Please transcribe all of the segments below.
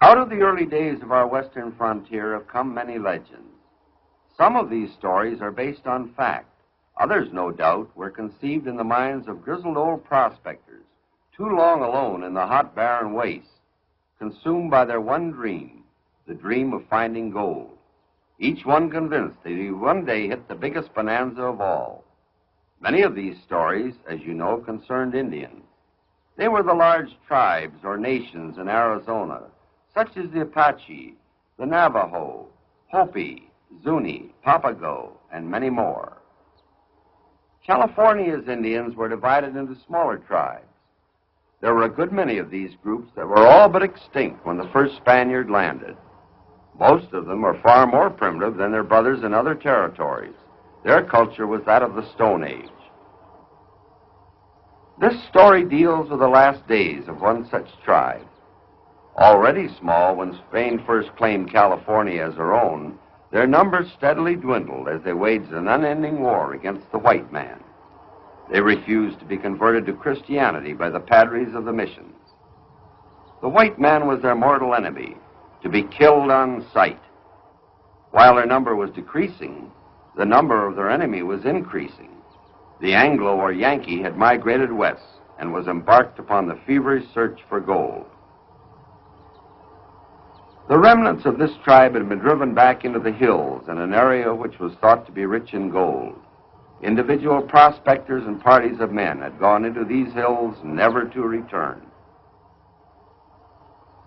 Out of the early days of our western frontier have come many legends. Some of these stories are based on fact. Others, no doubt, were conceived in the minds of grizzled old prospectors, too long alone in the hot, barren wastes, consumed by their one dream, the dream of finding gold. Each one convinced that he would one day hit the biggest bonanza of all. Many of these stories, as you know, concerned Indians. They were the large tribes or nations in Arizona, such as the Apache, the Navajo, Hopi, Zuni, Papago, and many more. California's Indians were divided into smaller tribes. There were a good many of these groups that were all but extinct when the first Spaniard landed. Most of them are far more primitive than their brothers in other territories. Their culture was that of the Stone Age. This story deals with the last days of one such tribe. Already small when Spain first claimed California as her own, their numbers steadily dwindled as they waged an unending war against the white man. They refused to be converted to Christianity by the padres of the missions. The white man was their mortal enemy, to be killed on sight. While their number was decreasing, the number of their enemy was increasing. The Anglo or Yankee had migrated west and was embarked upon the feverish search for gold. The remnants of this tribe had been driven back into the hills in an area which was thought to be rich in gold. Individual prospectors and parties of men had gone into these hills never to return.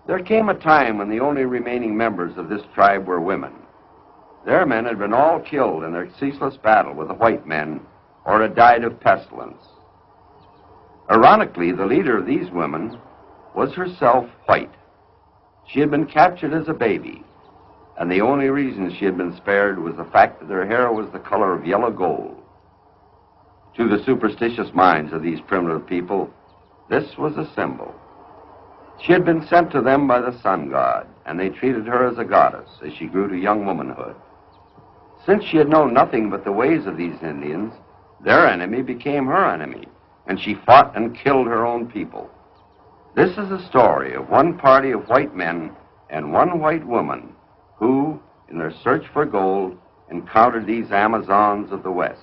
There came a time when the only remaining members of this tribe were women. Their men had been all killed in their ceaseless battle with the white men or had died of pestilence. Ironically, the leader of these women was herself white. She had been captured as a baby, and the only reason she had been spared was the fact that her hair was the color of yellow gold. To the superstitious minds of these primitive people, this was a symbol. She had been sent to them by the sun god, and they treated her as a goddess as she grew to young womanhood. Since she had known nothing but the ways of these Indians, their enemy became her enemy, and she fought and killed her own people. This is a story of one party of white men and one white woman who, in their search for gold, encountered these Amazons of the West.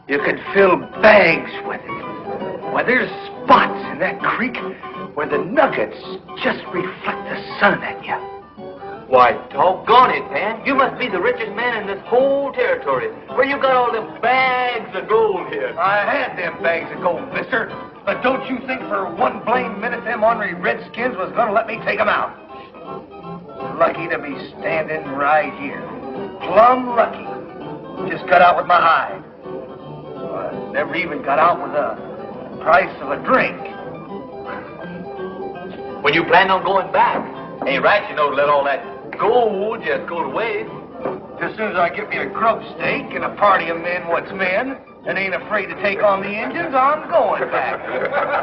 You could fill bags with it. Why, there's spots in that creek where the nuggets just reflect the sun at you. Why, doggone it, Pan. You must be the richest man in this whole territory. Where you got all them bags of gold here? I had them bags of gold, mister. But don't you think for one blame minute them ornery redskins was gonna let me take 'em out. Lucky to be standing right here. Plumb lucky. Just got out with my hide. Never even got out with the price of a drink. When you plan on going back, ain't right, you know, to let all that gold just go to waste. As soon as I get me a grub stake and a party of men what's men and ain't afraid to take on the Indians, I'm going back.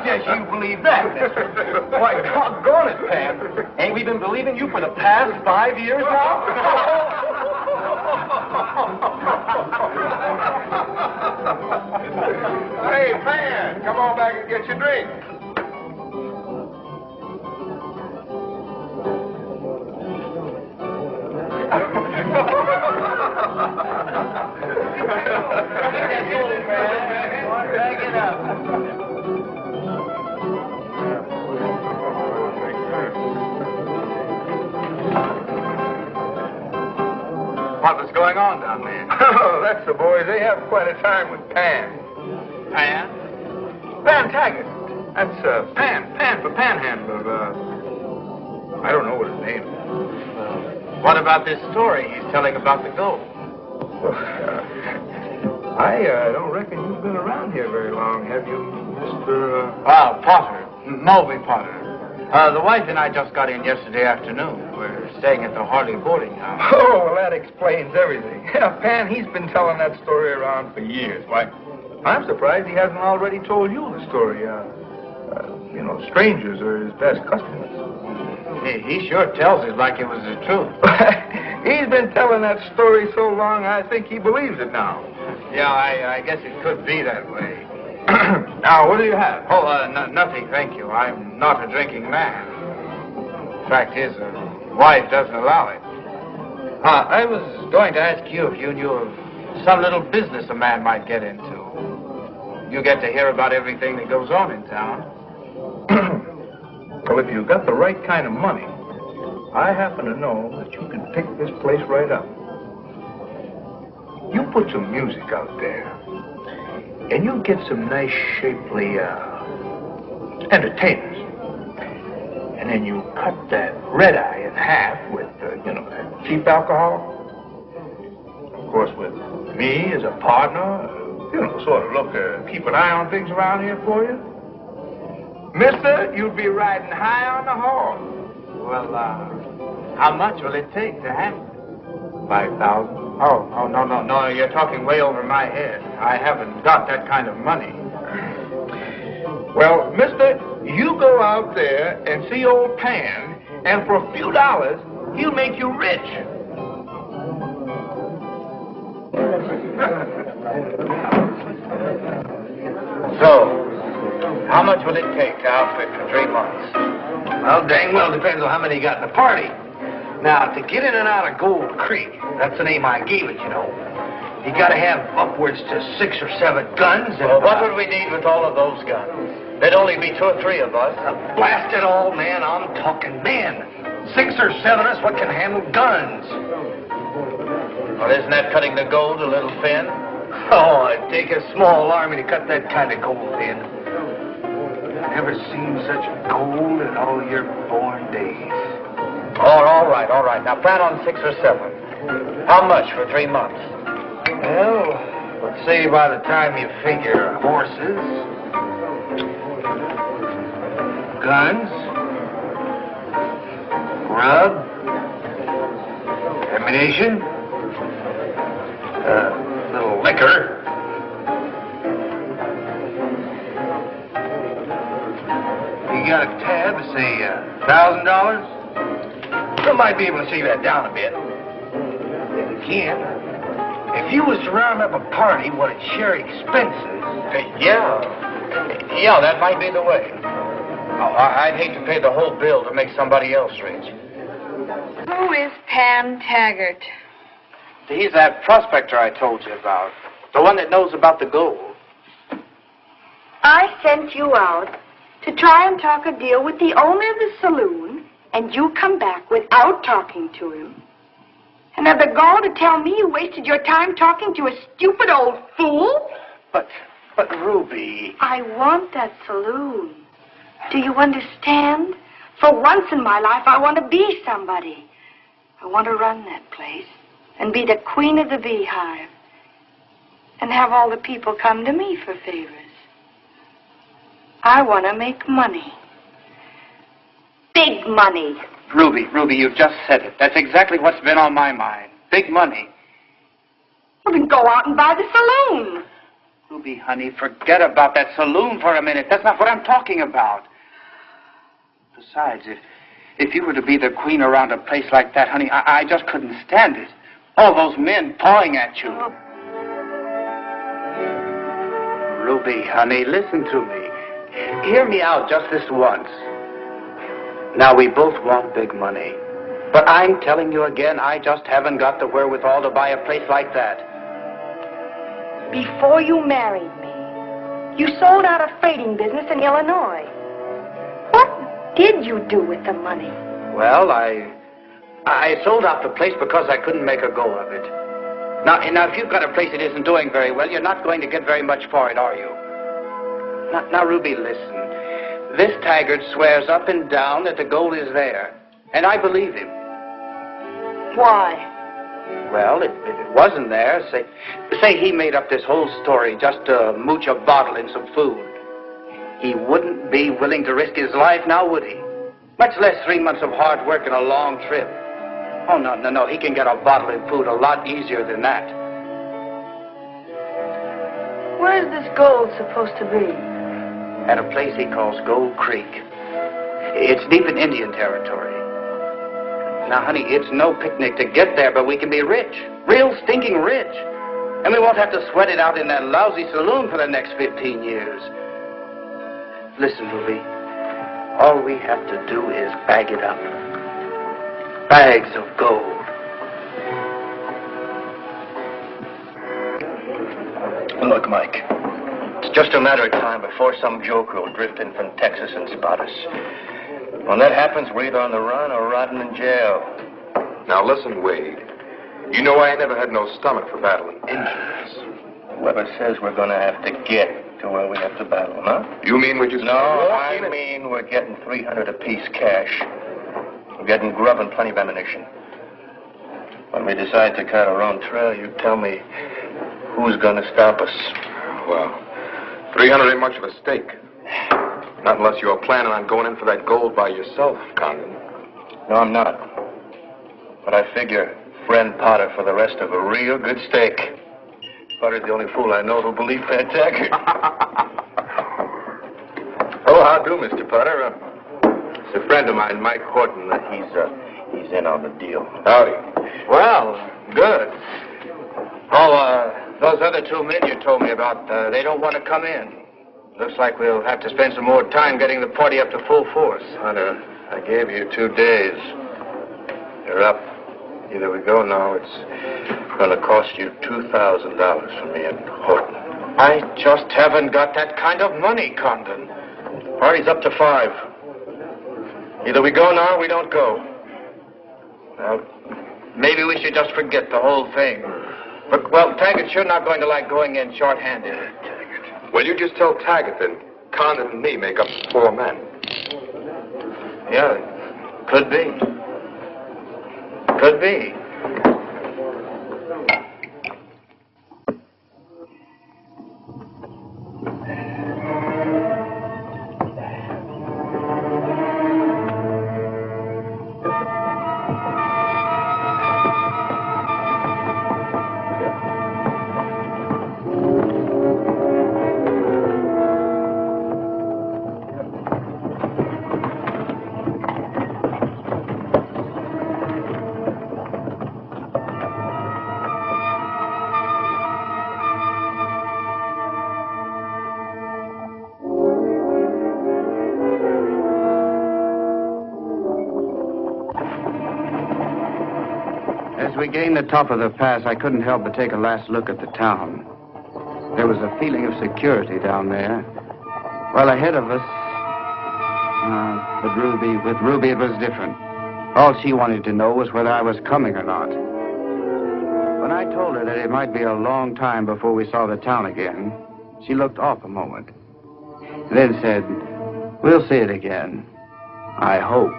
Just you believe that, mister. Why, doggone it, Pan. Ain't we been believing you for the past 5 years now? Hey, Pan, come on back and get your drink. Back it up. What was going on down there? Oh, that's the boys. They have quite a time with Pan. Pan? Pan Taggart. That's Pan for Panhandler. I don't know what his name is. What about this story he's telling about the gold? I don't reckon you've been around here very long, have you, Mr. Potter. Mulvey Potter. The wife and I just got in yesterday afternoon. We're staying at the Harley boarding house. Oh, well, that explains everything. Yeah, Pan, he's been telling that story around for years. Why, I'm surprised he hasn't already told you the story. Strangers are his best customers. He sure tells it like it was the truth. He's been telling that story so long, I think he believes it now. Yeah, I guess it could be that way. Now, what do you have? Oh, nothing, thank you. I'm not a drinking man. Fact is, wife doesn't allow it. I was going to ask you if you knew of some little business a man might get into. You get to hear about everything that goes on in town. Well, if you've got the right kind of money, I happen to know that you can pick this place right up. You put some music out there, and you get some nice, shapely entertainers. And then you cut that red eye in half with, that cheap alcohol. Of course, with me as a partner, sort of keep an eye on things around here for you. Mister, you'd be riding high on the horse. Well, how much will it take to handle it? 5,000. Oh, no, you're talking way over my head. I haven't got that kind of money. Well, mister, you go out there and see old Pan, and for a few dollars, he'll make you rich. So, how much will it take to outfit for 3 months? Well, dang well depends on how many you got in the party. Now, to get in and out of Gold Creek, that's the name I gave it, you know. You gotta have upwards to 6 or 7 guns. And what would we need with all of those guns? There'd only be 2 or 3 of us. Blast it all, man. I'm talking men. 6 or 7 of us what can handle guns. Well, isn't that cutting the gold a little thin? Oh, it'd take a small army to cut that kind of gold thin. Never seen such gold in all your born days. All right. Now, plan on 6 or 7. How much for 3 months? Well, let's say by the time you figure horses, guns, grub, ammunition, little liquor. You got a tab, say $1,000? We might be able to save that down a bit. If we can. If you was to round up a party, what'd share expenses? Yeah, that might be the way. Oh, I'd hate to pay the whole bill to make somebody else rich. Who is Pan Taggart? He's that prospector I told you about. The one that knows about the gold. I sent you out to try and talk a deal with the owner of the saloon, and you come back without talking to him. And have the gall to tell me you wasted your time talking to a stupid old fool? But Ruby... I want that saloon. Do you understand? For once in my life, I want to be somebody. I want to run that place and be the queen of the beehive and have all the people come to me for favors. I want to make money. Big money. Ruby, you just said it. That's exactly what's been on my mind. Big money. Well, then go out and buy the saloon. Ruby, honey, forget about that saloon for a minute. That's not what I'm talking about. Besides, if you were to be the queen around a place like that, honey, I just couldn't stand it. All those men pawing at you. Oh. Ruby, honey, listen to me. Hear me out just this once. Now, we both want big money. But I'm telling you again, I just haven't got the wherewithal to buy a place like that. Before you married me, you sold out a freighting business in Illinois. What did you do with the money? Well, I sold out the place because I couldn't make a go of it. Now, if you've got a place that isn't doing very well, you're not going to get very much for it, are you? Now, Ruby, listen. This Taggart swears up and down that the gold is there, and I believe him. Why? Well, if it wasn't there, say he made up this whole story just to mooch a bottle and some food. He wouldn't be willing to risk his life now, would he? Much less 3 months of hard work and a long trip. Oh, no, he can get a bottle and food a lot easier than that. Where's this gold supposed to be? At a place he calls Gold Creek. It's deep in Indian territory. Now, honey, it's no picnic to get there, but we can be rich. Real stinking rich. And we won't have to sweat it out in that lousy saloon for the next 15 years. Listen, Ruby. All we have to do is bag it up. Bags of gold. Look, Mike. It's just a matter of time before some joker will drift in from Texas and spot us. When that happens, we're either on the run or rotting in jail. Now listen, Wade. You know I ain't never had no stomach for battling Injuns. Whoever says we're going to have to get to where we have to battle, huh? You mean we just... No, I mean we're getting $300 apiece cash. We're getting grub and plenty of ammunition. When we decide to cut our own trail, you tell me who's going to stop us. Well, 300 ain't much of a stake. Not unless you're planning on going in for that gold by yourself, Condon. No, I'm not. But I figure friend Potter for the rest of a real good stake. Potter's the only fool I know who'll believe Pat Taggart. Oh, how do, Mr. Potter? It's a friend of mine, Mike Horton. He's in on the deal. Howdy. Well, good. Oh, those other 2 men you told me about, they don't want to come in. Looks like we'll have to spend some more time getting the party up to full force. Hunter, I gave you 2 days. You're up. Either we go now, it's going to cost you $2,000 for me and Horton. I just haven't got that kind of money, Condon. Party's up to 5. Either we go now or we don't go. Well, maybe we should just forget the whole thing. But, well, Taggart's sure not going to like going in short-handed. Well, you just tell Taggart that Condon and me make up 4 men. Yeah, could be. Could be. As we gained the top of the pass, I couldn't help but take a last look at the town. There was a feeling of security down there. While ahead of us, with Ruby it was different. All she wanted to know was whether I was coming or not. When I told her that it might be a long time before we saw the town again, she looked off a moment, then said, "We'll see it again. I hope."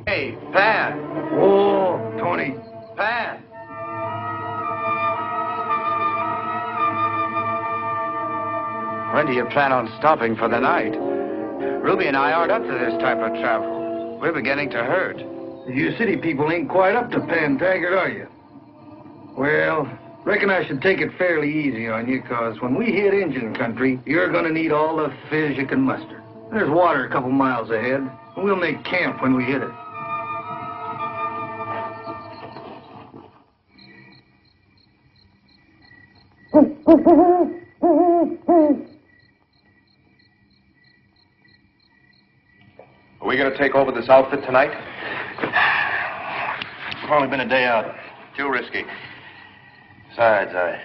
Hey, Pat. Oh, Tony. Pat. When do you plan on stopping for the night? Ruby and I aren't up to this type of travel. We're beginning to hurt. You city people ain't quite up to Pan Taggart, are you? Well, reckon I should take it fairly easy on you, 'cause when we hit Injun country, you're gonna need all the fizz you can muster. There's water a couple miles ahead, and we'll make camp when we hit it. Are we going to take over this outfit tonight? I've only been a day out. Too risky. Besides, I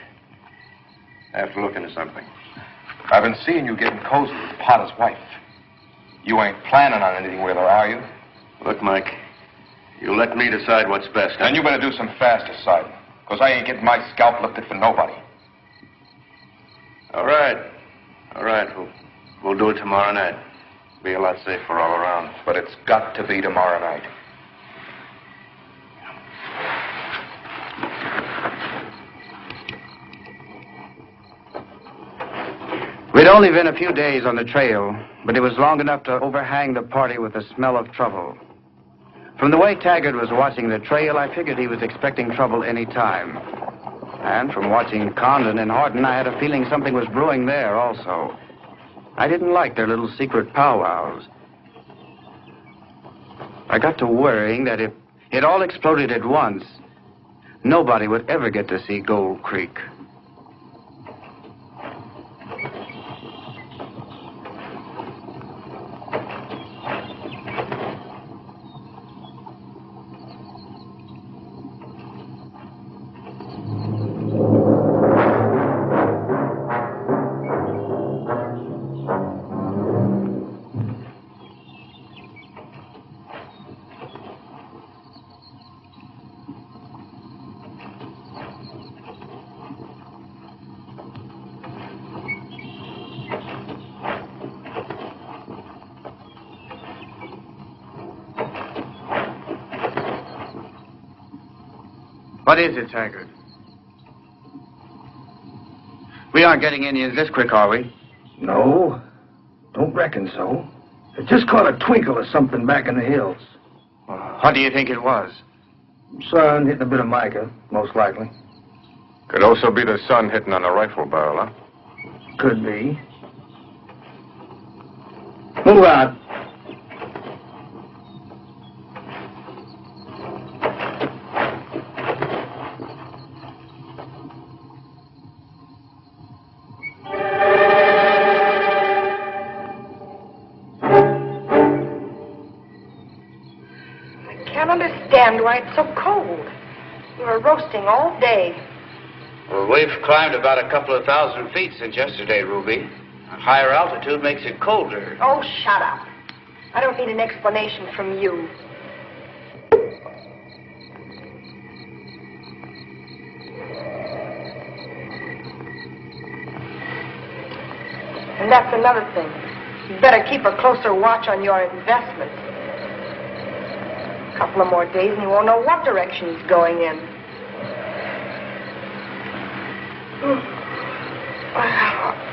have to look into something. I've been seeing you getting cozy with Potter's wife. You ain't planning on anything with her, are you? Look, Mike, you let me decide what's best. And you better do some fast deciding, because I ain't getting my scalp lifted for nobody. All right. All right. We'll do it tomorrow night. Be a lot safer all around. But it's got to be tomorrow night. We'd only been a few days on the trail, but it was long enough to overhang the party with the smell of trouble. From the way Taggart was watching the trail, I figured he was expecting trouble any time. And from watching Condon and Horton, I had a feeling something was brewing there also. I didn't like their little secret powwows. I got to worrying that if it all exploded at once, nobody would ever get to see Gold Creek. What is it, Taggart? We aren't getting Indians this quick, are we? No, don't reckon so. I just caught a twinkle of something back in the hills. What do you think it was? Sun hitting a bit of mica, most likely. Could also be the sun hitting on a rifle barrel, huh? Could be. Move out. Why it's so cold. We were roasting all day. Well, we've climbed about a couple of thousand feet since yesterday, Ruby. A higher altitude makes it colder. Oh, shut up. I don't need an explanation from you. And that's another thing. You better keep a closer watch on your investments. A couple of more days and you won't know what direction he's going in.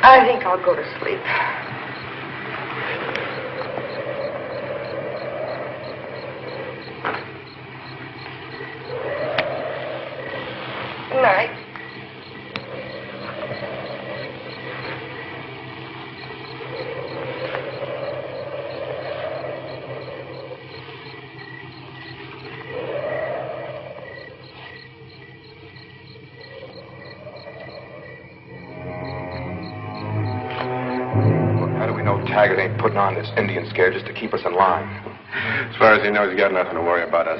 I think I'll go to sleep. Good night. Taggart ain't putting on this Indian scare just to keep us in line. As far as he knows, he got nothing to worry about us.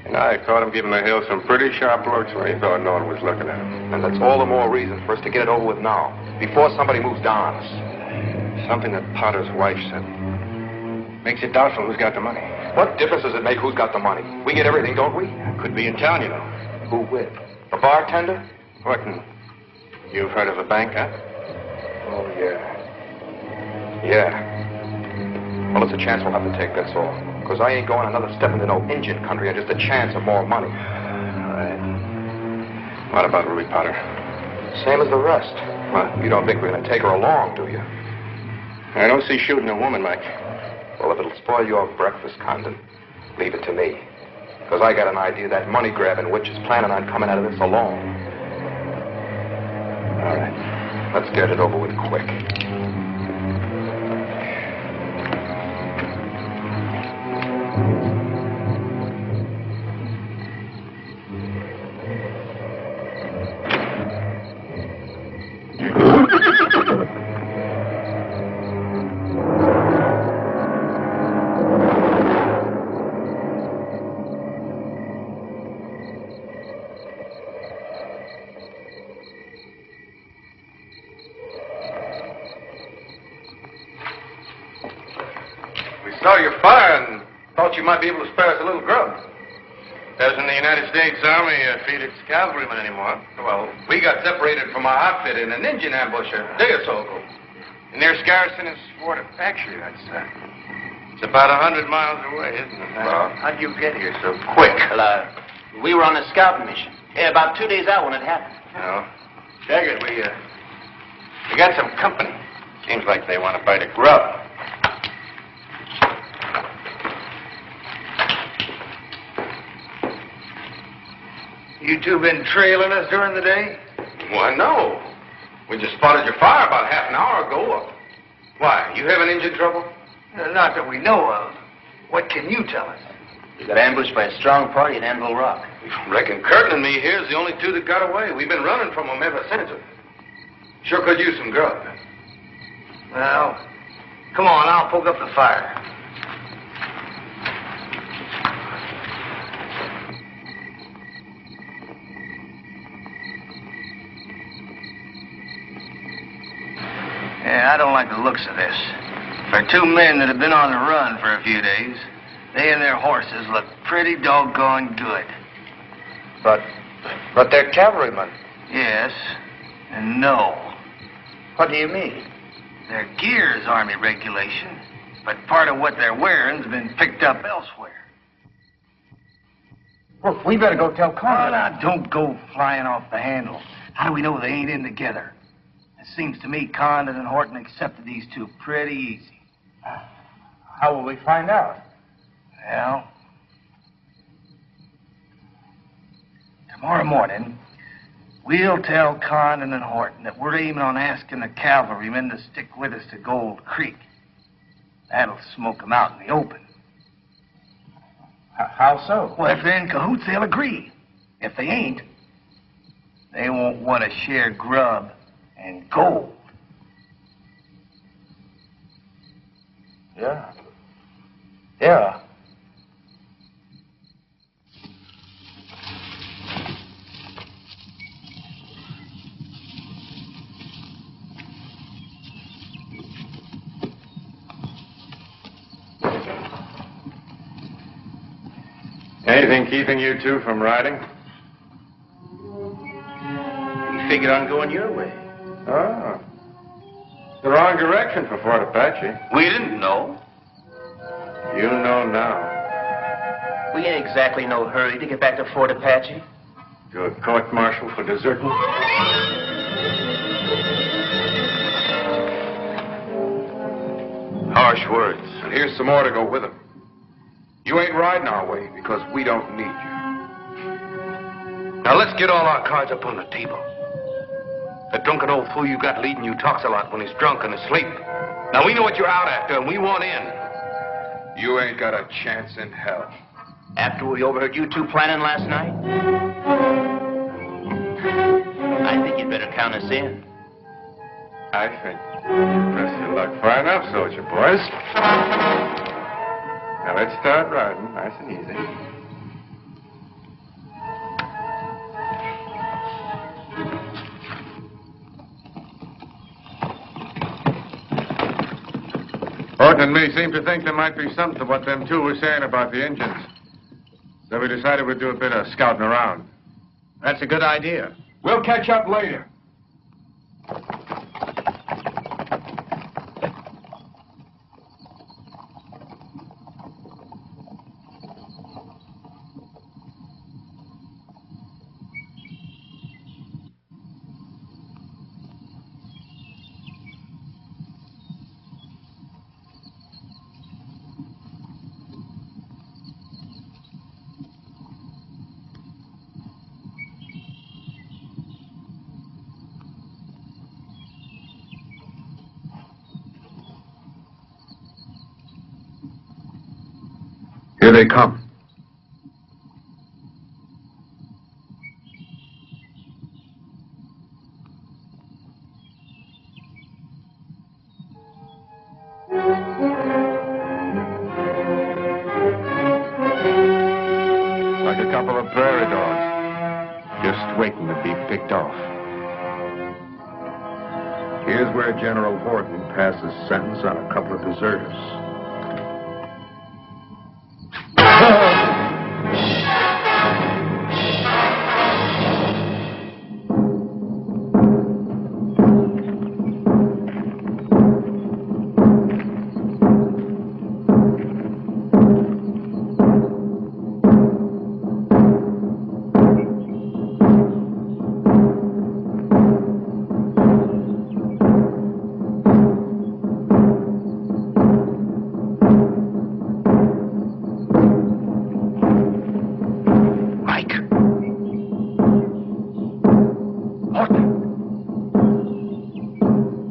And I caught him giving the hill some pretty sharp looks when he thought no one was looking at him. And that's all the more reason for us to get it over with now, before somebody moves down on us. Something that Potter's wife said. Makes it doubtful who's got the money. What difference does it make who's got the money? We get everything, don't we? Could be in town, you know. Who with? The bartender? Horton, you've heard of a bank, huh? Oh, yeah. Yeah. Well, it's a chance we'll have to take, that's all. Because I ain't going another step into no Indian country on just a chance of more money. All right. What about Ruby Potter? Same as the rest. Well, you don't think we're going to take her along, do you? I don't see shooting a woman, Mike. Well, if it'll spoil your breakfast, Condon, leave it to me. Because I got an idea that money-grabbing witch is planning on coming out of this alone. All right. Let's get it over with quick. Saw your fire and thought you might be able to spare us a little grub. Doesn't the United States Army feed its cavalrymen anymore? Well, we got separated from our outfit in an Indian ambush a day or so ago. Near Scarcino's Fort Apache, it's about 100 miles away, isn't it? Well, how'd you get here so quick? Well, we were on a scouting mission. About 2 days out when it happened. No. Taggart, we got some company. Seems like they want to bite a grub. You two been trailing us during the day? Why, no. We just spotted your fire about half an hour ago. Why, you having engine trouble? Not that we know of. What can you tell us? We got ambushed by a strong party at Anvil Rock. Reckon Curtin and me here's the only two that got away. We've been running from them ever since. Sure could use some grub. Well, come on, I'll poke up the fire. Yeah, I don't like the looks of this. For two men that have been on the run for a few days, they and their horses look pretty doggone good. But they're cavalrymen. Yes, and no. What do you mean? Their gear's Army regulation, but part of what they're wearing's been picked up elsewhere. Well, we better go tell Oh, Conrad. now, don't go flying off the handle. How do we know they ain't in together? It seems to me Condon and Horton accepted these two pretty easy. How will we find out? Well, tomorrow morning, we'll tell Condon and Horton that we're aiming on asking the cavalrymen to stick with us to Gold Creek. That'll smoke them out in the open. How so? Well, if they're in cahoots, they'll agree. If they ain't, they won't want to share grub and gold. Yeah. Yeah. Anything keeping you two from riding? We figured on going your way. Oh. It's the wrong direction for Fort Apache. We didn't know. You know now. We ain't exactly no hurry to get back to Fort Apache. To a court-martial for deserting? Harsh words. And here's some more to go with them. You ain't riding our way because we don't need you. Now let's get all our cards up on the table. The drunken old fool you got leading you talks a lot when he's drunk and asleep. Now we know what you're out after and we want in. You ain't got a chance in hell. After we overheard you two planning last night? I think you'd better count us in. I think you pressed your luck far enough, soldier boys. Now let's start riding, nice and easy. Horton and me seem to think there might be something to what them two were saying about the Indians. So we decided we'd do a bit of scouting around. That's a good idea. We'll catch up later. Here they come. Like a couple of prairie dogs, just waiting to be picked off. Here's where General Horton passes sentence on a couple of deserters.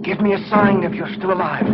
Give me a sign if you're still alive.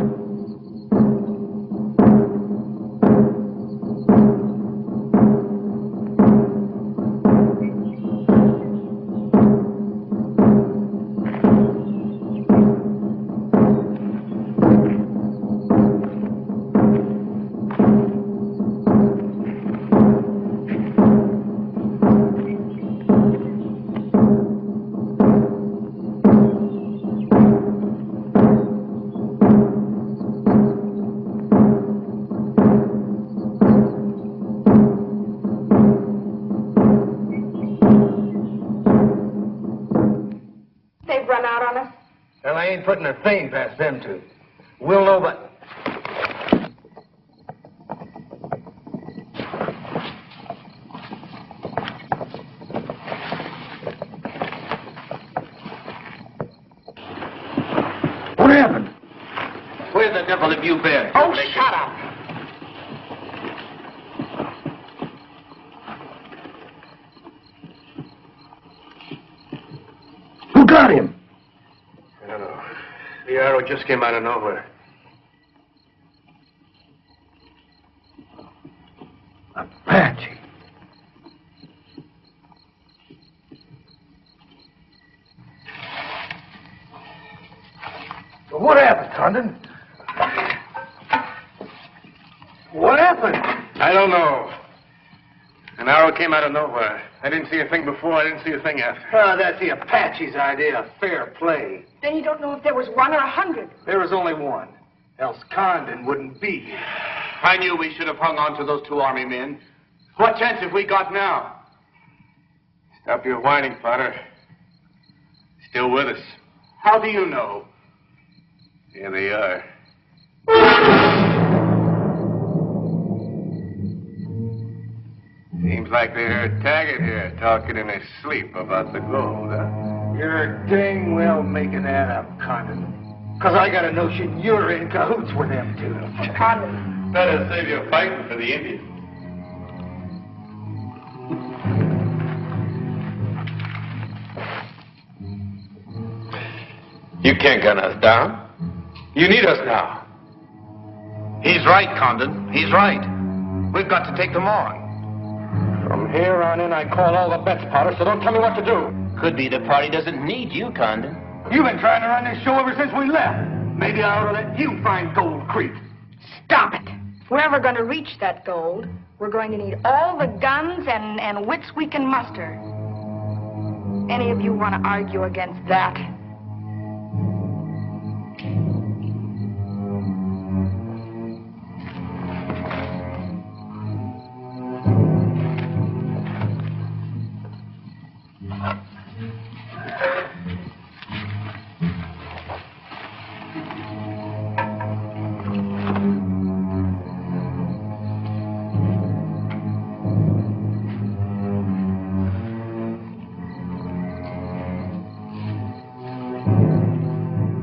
Well, I ain't putting a thing past them two. We'll know but... What happened? Where the devil have you been? Oh, shut up! Who got him? I don't know. The arrow just came out of nowhere. Apache. Well, what happened, Condon? What happened? I don't know. An arrow came out of nowhere. I didn't see a thing before. I didn't see a thing after. That's the Apache's idea of fair play. Then you don't know if there was 1 or 100. There was only one. Else Condon wouldn't be here. I knew we should have hung on to those 2 army men. What chance have we got now? Stop your whining, Potter. Still with us. How do you know? Here they are. Seems like they heard Taggart here talking in his sleep about the gold, huh? You're dang well making that up, Condon. Because I got a notion you're in cahoots with them two. Condon. Better save your fighting for the Indians. You can't gun us down. You need us now. He's right, Condon. He's right. We've got to take them on. From here on in, I call all the bets, Potter, so don't tell me what to do. Could be the party doesn't need you, Condon. You've been trying to run this show ever since we left. Maybe I ought to let you find Gold Creek. Stop it. If we're ever going to reach that gold, we're going to need all the guns and wits we can muster. Any of you want to argue against that?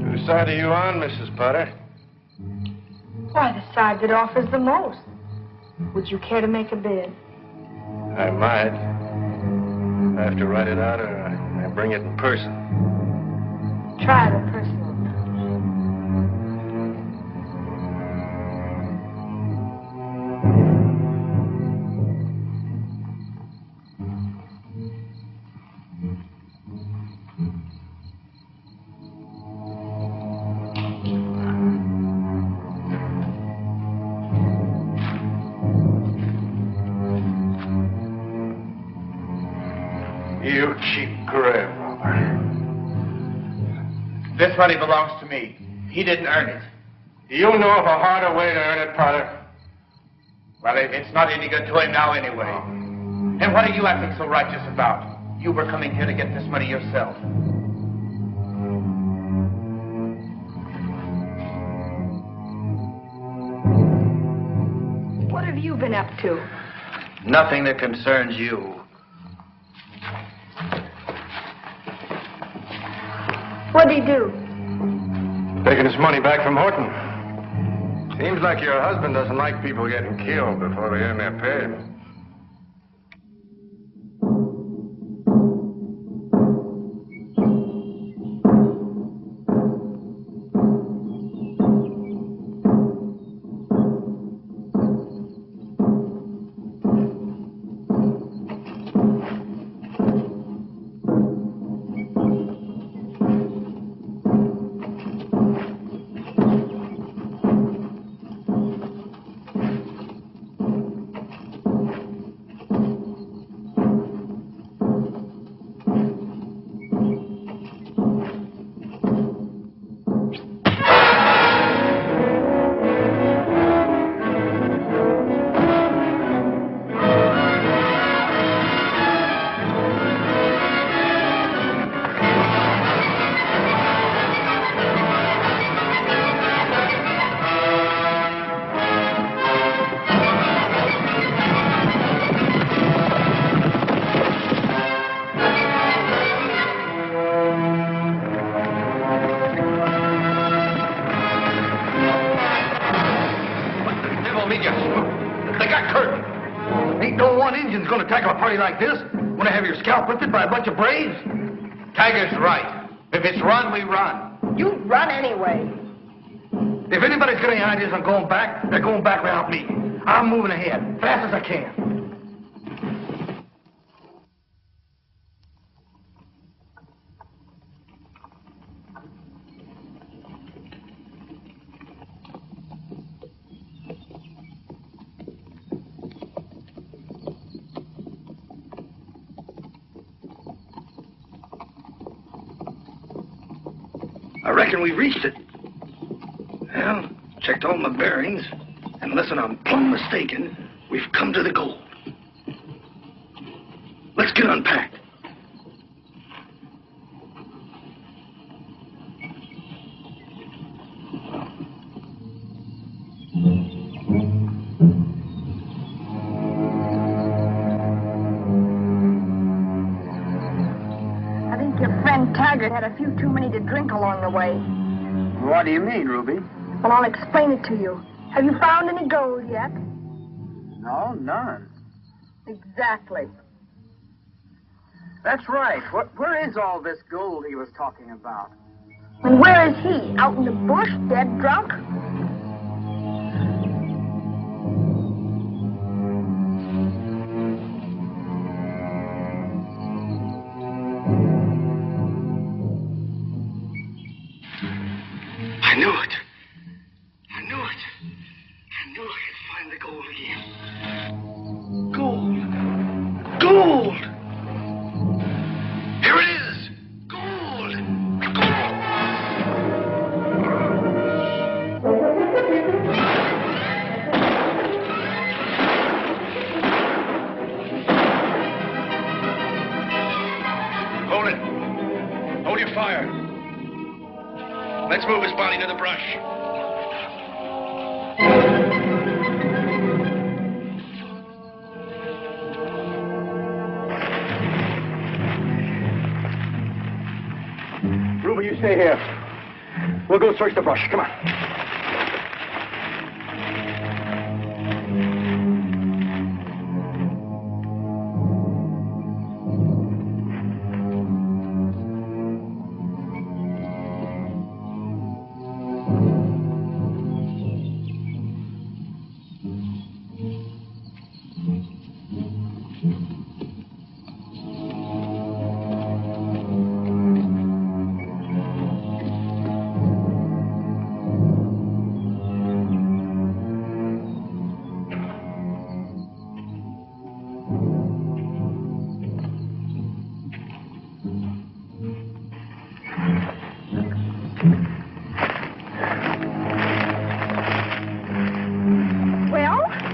Whose side are you on, Mrs. Potter? Why, the side that offers the most. Would you care to make a bid? I might. I have to write it out or I bring it in person. Try the personal. You cheap grab robber. This money belongs to me. He didn't earn it. Do you know of a harder way to earn it, Potter? Well, it's not any good to him now anyway. And what are you acting so righteous about? You were coming here to get this money yourself. What have you been up to? Nothing that concerns you. What'd he do? Taking his money back from Horton. Seems like your husband doesn't like people getting killed before they earn their pay. going to tackle a party like this? Want to have your scalp lifted by a bunch of braves? Tiger's right. If it's run, we run. You run anyway. If anybody's got any ideas on going back, they're going back without me. I'm moving ahead, fast as I can. I reckon we reached it. Well, checked all my bearings, and unless I'm plumb mistaken, we've come to the gold. Let's get unpacked. I think your friend Taggart had a few too many to drink along the way. What do you mean, Ruby? Well, I'll explain it to you. Have you found any gold yet? No, none. Exactly. That's right. Where is all this gold he was talking about? And where is he? Out in the bush, dead drunk? I knew it. I knew it. I knew I could find the gold again. Gold. Gold! Here it is! Gold! Gold! Hold it. Hold your fire. Let's move his body to the brush. Ruby, you stay here. We'll go search the brush. Come on.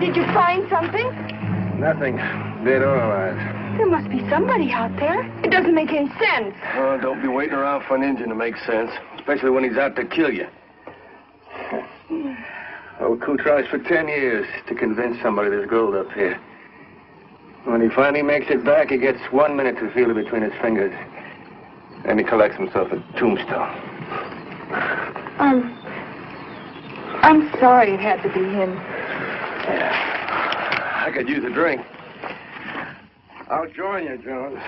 Did you find something? Nothing. Dead or alive. There must be somebody out there. It doesn't make any sense. Oh, don't be waiting around for an Indian to make sense, especially when he's out to kill you. Old Koo tries for 10 years to convince somebody there's gold up here. When he finally makes it back, he gets 1 minute to feel it between his fingers. Then he collects himself a tombstone. I'm sorry it had to be him. Yeah. I could use a drink. I'll join you, Jones.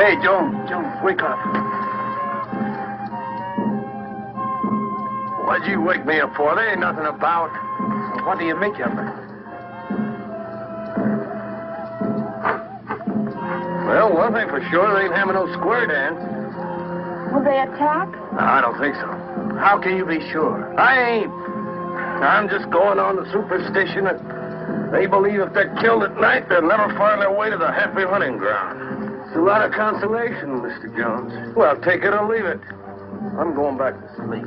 Hey, Jones, wake up. What'd you wake me up for? There ain't nothing about. What do you make of it? Well, one thing for sure, they ain't having no square dance. Will they attack? No, I don't think so. How can you be sure? I ain't. I'm just going on the superstition that they believe if they're killed at night, they'll never find their way to the happy hunting ground. It's a lot of consolation, Mr. Jones. Well, take it or leave it. I'm going back to sleep.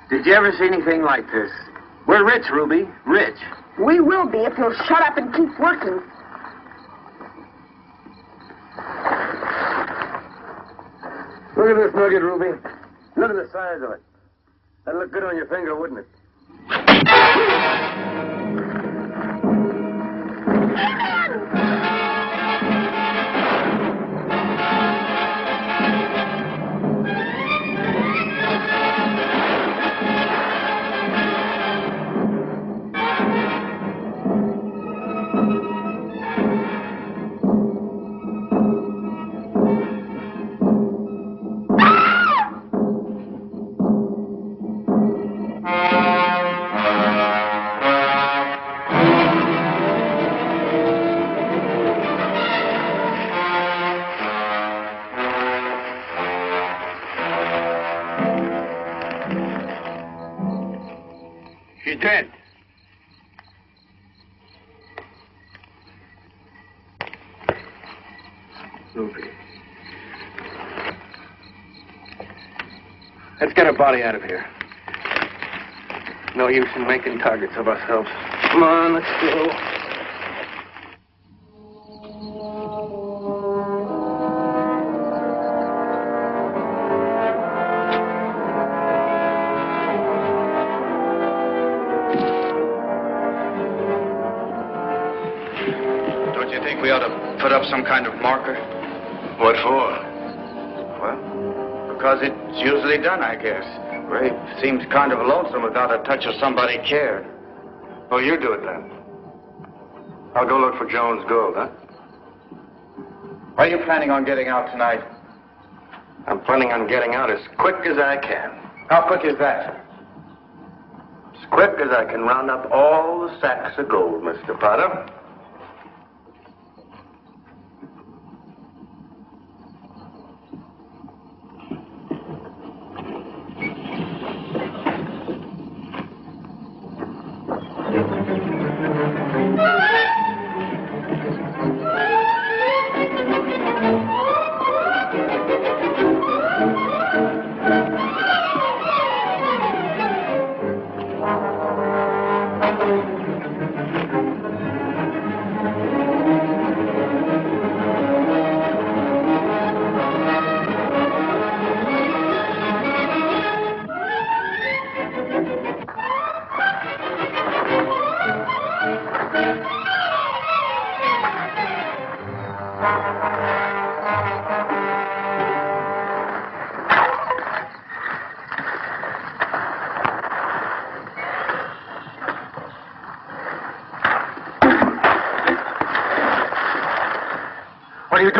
Did you ever see anything like this? We're rich, Ruby. Rich. We will be if you'll shut up and keep working. Look at this nugget, Ruby. Look at the size of it. That'd look good on your finger, wouldn't it? She's dead. Ruby. Let's get her body out of here. No use in making targets of ourselves. Come on, let's go. Don't you think we ought to put up some kind of marker? What for? Well, because it's usually done, I guess. Rafe seems kind of lonesome without a touch of somebody cared. Oh, you do it then. I'll go look for Jones Gold, huh? Are you planning on getting out tonight? I'm planning on getting out as quick as I can. How quick is that? As quick as I can round up all the sacks of gold, Mr. Potter.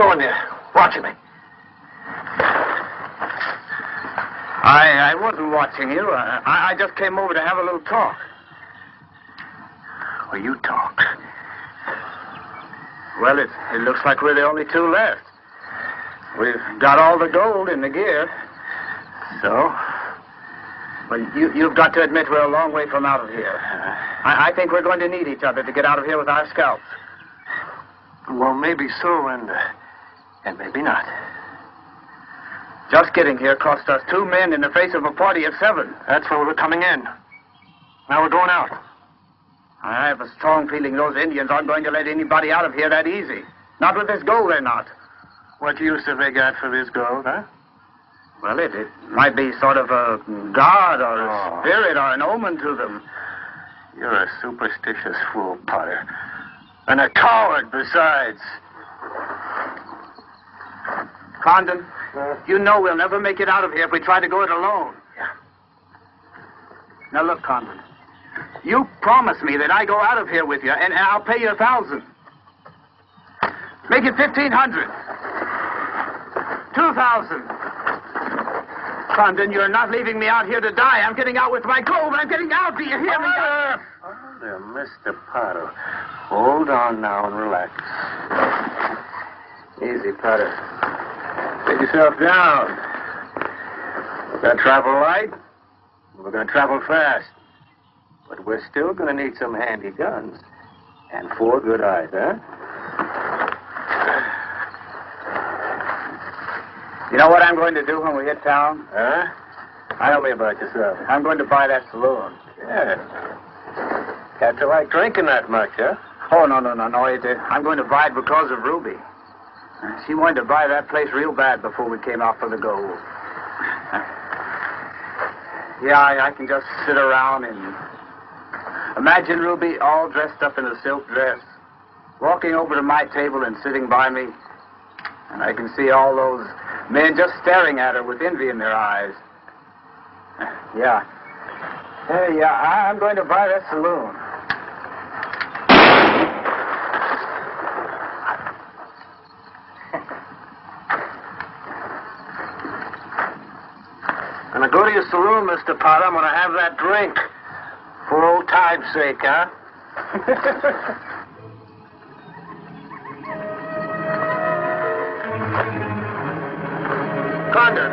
doing there? Watching me? I wasn't watching you. I just came over to have a little talk. Well, you talk. Well, it looks like we're the only two left. We've got all the gold in the gear. So? Well, you've got to admit we're a long way from out of here. I think we're going to need each other to get out of here with our scalps. Well, maybe so, and maybe not. Just getting here cost us 2 men in the face of a party of 7. That's where we were coming in. Now we're going out. I have a strong feeling those Indians aren't going to let anybody out of here that easy. Not with this gold, they're not. What use have they got for this gold, huh? Well, it might be sort of a god or a spirit or an omen to them. You're a superstitious fool, Potter. And a coward, besides. Condon, you know we'll never make it out of here if we try to go it alone. Now, look, Condon. You promise me that I go out of here with you, and I'll pay you 1,000. Make it 1,500. 2,000. Condon, you're not leaving me out here to die. I'm getting out with my gold. I'm getting out. Do you hear me? Oh, there, Mr. Potter. Hold on now and relax. Easy, Potter. Take yourself down. We're going to travel light. We're going to travel fast. But we're still going to need some handy guns. And 4 good eyes, huh? You know what I'm going to do when we hit town? Huh? Tell me about yourself. I'm going to buy that saloon. Yeah. Got to like drinking that much, huh? Oh, no. I'm going to buy it because of Ruby. She wanted to buy that place real bad before we came out for the gold. Yeah, I can just sit around and imagine Ruby all dressed up in a silk dress, walking over to my table and sitting by me. And I can see all those men just staring at her with envy in their eyes. Yeah. I'm going to buy that saloon. When I go to your saloon, Mr. Potter, I'm going to have that drink. For old time's sake, huh? Condon!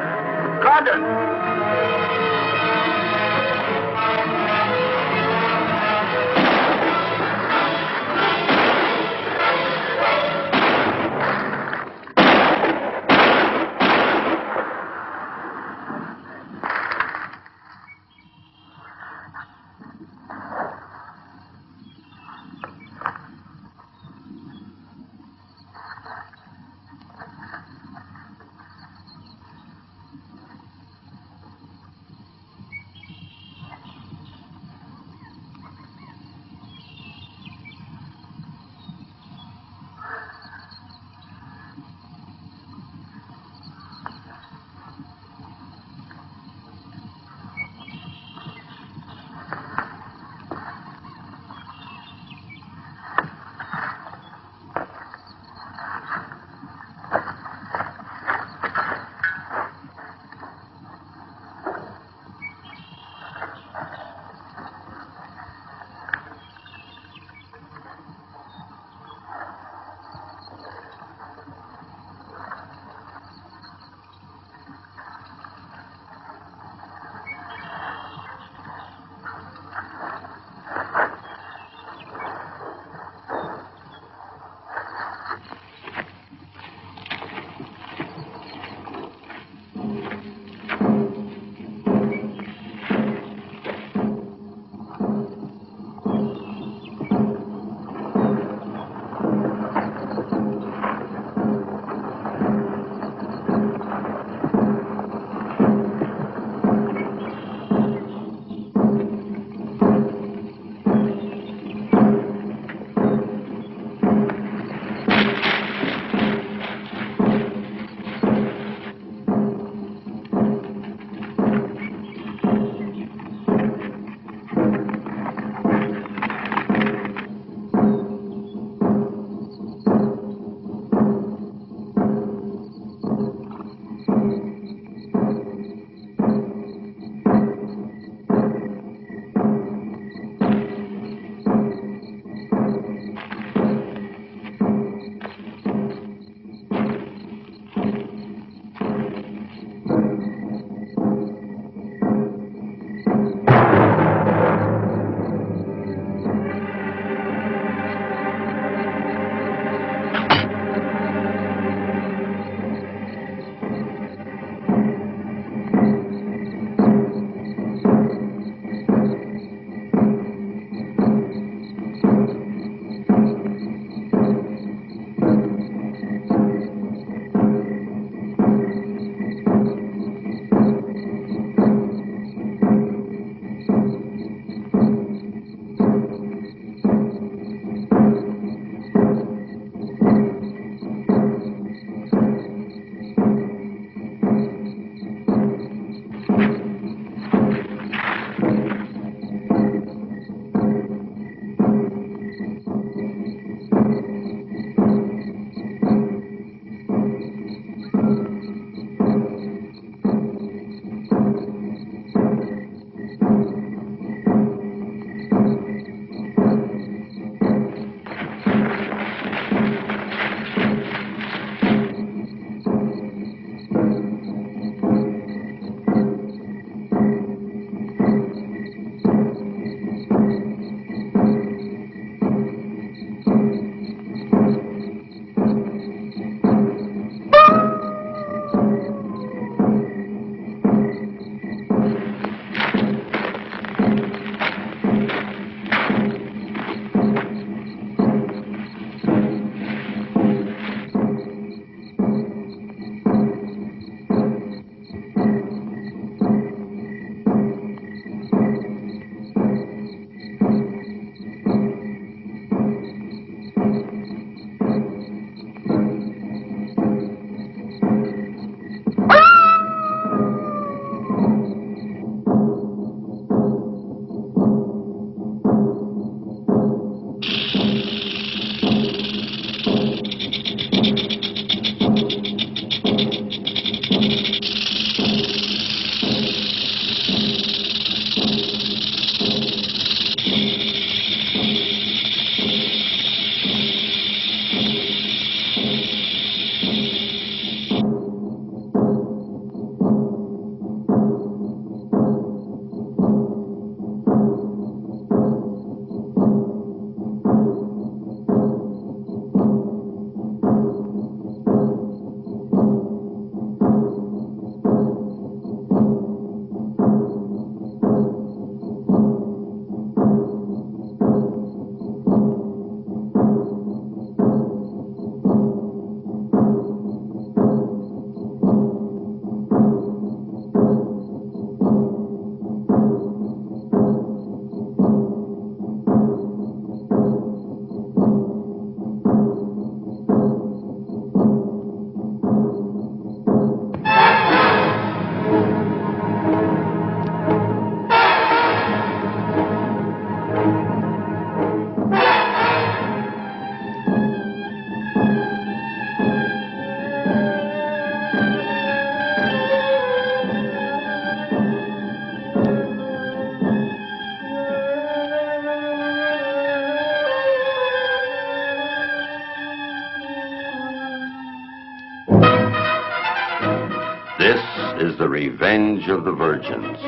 is the revenge of the virgins.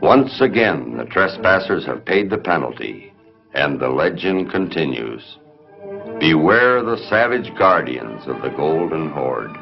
Once again, the trespassers have paid the penalty, and the legend continues. Beware the savage guardians of the Golden Horde.